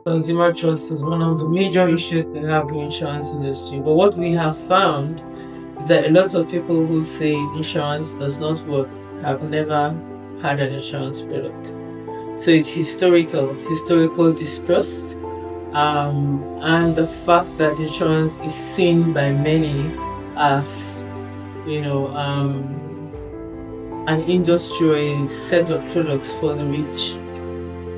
consumer trust is one of the major issues we have in the insurance industry. But what we have found is that a lot of people who say insurance does not work have never had an insurance product. So it's historical distrust, and the fact that insurance is seen by many as, you know, an industry or a set of products for the rich.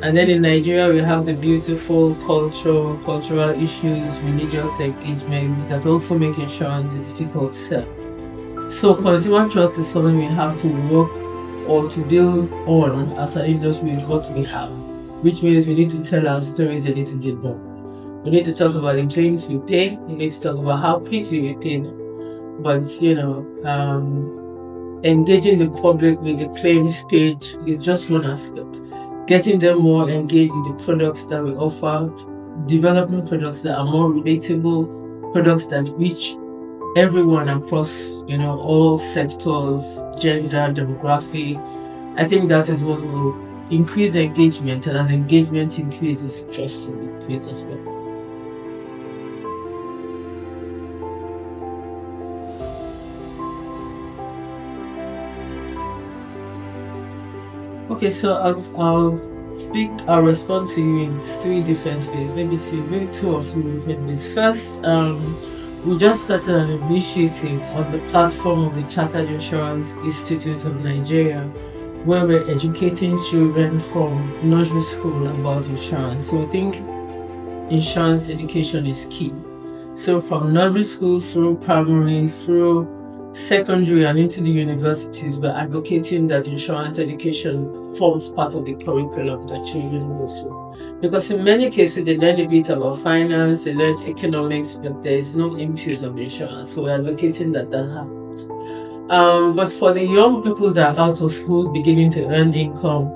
And then in Nigeria, we have the beautiful cultural issues, religious engagements that also make insurance a difficult sell. So consumer trust is something we have to work or to build on as an industry with what we have, which means we need to tell our stories a little bit more. We need to talk about the claims we pay. We need to talk about how quickly we pay them. But engaging the public with the claims page is just one aspect. Getting them more engaged with the products that we offer, developing products that are more relatable, products that reach everyone across, all sectors, gender, demography. I think that is what will increase engagement, and as engagement increases, trust will increase as well. Okay, so I'll respond to you in three different ways, maybe two or three different ways. First, we just started an initiative on the platform of the Chartered Insurance Institute of Nigeria, where we're educating children from nursery school about insurance. So I think insurance education is key. So from nursery school through primary, through secondary and into the universities, we're advocating that insurance education forms part of the curriculum that children go through. Because in many cases, they learn a bit about finance, they learn economics, but there is no input of insurance. So we're advocating that happens. But for the young people that are out of school beginning to earn income,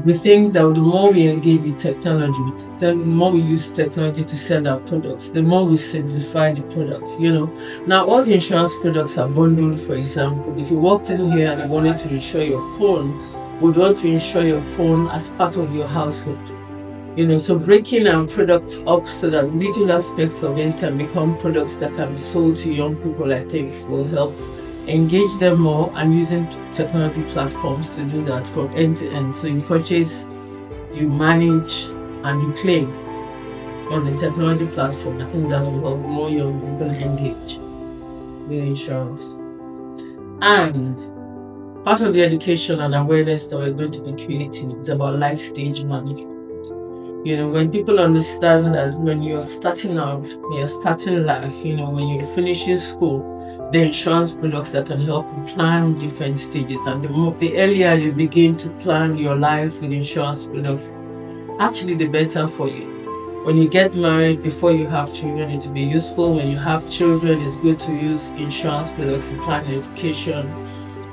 we think that the more we engage with technology, the more we use technology to sell our products, the more we simplify the products. Now all the insurance products are bundled. For example, if you walked in here and you wanted to insure your phone, would want to insure your phone as part of your household. So breaking our products up so that little aspects of it can become products that can be sold to young people, I think will help engage them more, and using technology platforms to do that from end to end. So you purchase, you manage, and you claim on the technology platform. I think that will help more young people engage with insurance. And part of the education and awareness that we're going to be creating is about life stage management. When people understand that when you're starting out, you're starting life, when you're finishing school, the insurance products that can help you plan different stages, and the earlier you begin to plan your life with insurance products, actually the better for you. When you get married, before you have children, it will be useful. When you have children, it's good to use insurance products to plan your education,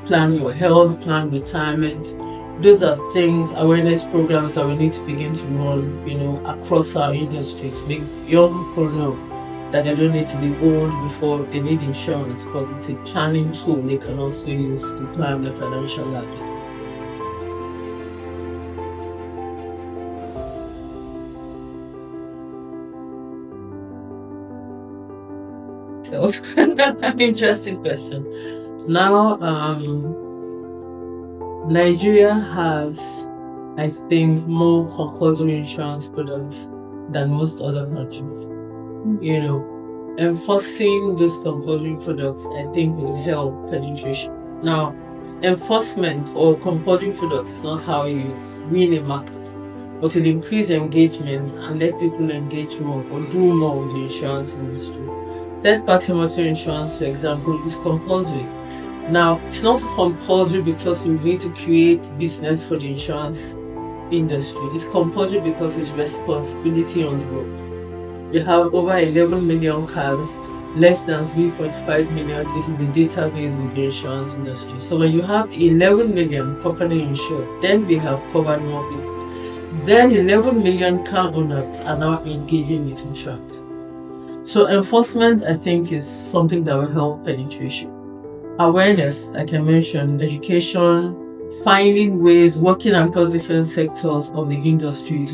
plan your health, plan retirement. Those are things, awareness programs that we need to begin to run, across our industry to make young people know that they don't need to be old before they need insurance, but it's a planning tool they can also use to plan their financial lives. So, interesting question. Now, Nigeria has, I think, more compulsory insurance products than most other countries. Enforcing those compulsory products, I think, will help penetration. Now, enforcement or compulsory products is not how you win a market, but will increase engagement and let people engage more or do more with the insurance industry. Third-party motor insurance, for example, is compulsory. Now, it's not compulsory because we need to create business for the insurance industry. It's compulsory because it's responsibility on the roads. We have over 11 million cars, less than 3.5 million is in the database with the insurance industry. So when you have 11 million properly insured, then we have covered more people. Then 11 million car owners are now engaging with insurance. So enforcement, I think, is something that will help penetration. Awareness, like I mentioned, education, finding ways, working across different sectors of the industry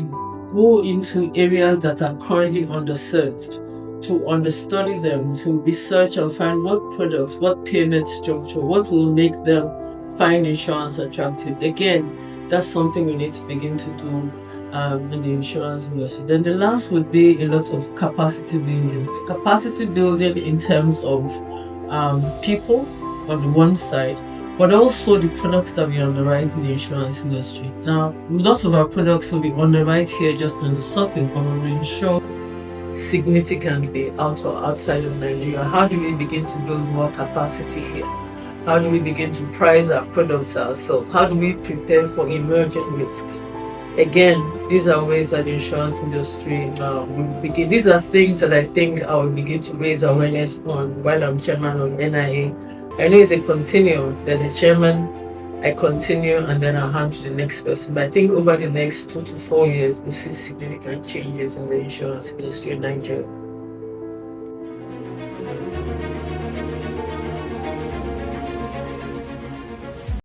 go into areas that are currently underserved, to understudy them, to research and find what products, what payment structure, what will make them find insurance attractive. Again, that's something we need to begin to do in the insurance industry. Then the last would be a lot of capacity building. Capacity building in terms of people on the one side, but also the products that we underwrite in the insurance industry. Now, lots of our products will be underwrite here just on the surface, but we will insure significantly out or outside of Nigeria. How do we begin to build more capacity here? How do we begin to price our products ourselves? How do we prepare for emerging risks? Again, these are ways that the insurance industry will begin. These are things that I think I will begin to raise awareness on while I'm chairman of NIA. I know it's a continuum. There's a chairman, I continue, and then I'll hand to the next person. But I think over the next 2 to 4 years, we'll see significant changes in the insurance industry in Nigeria.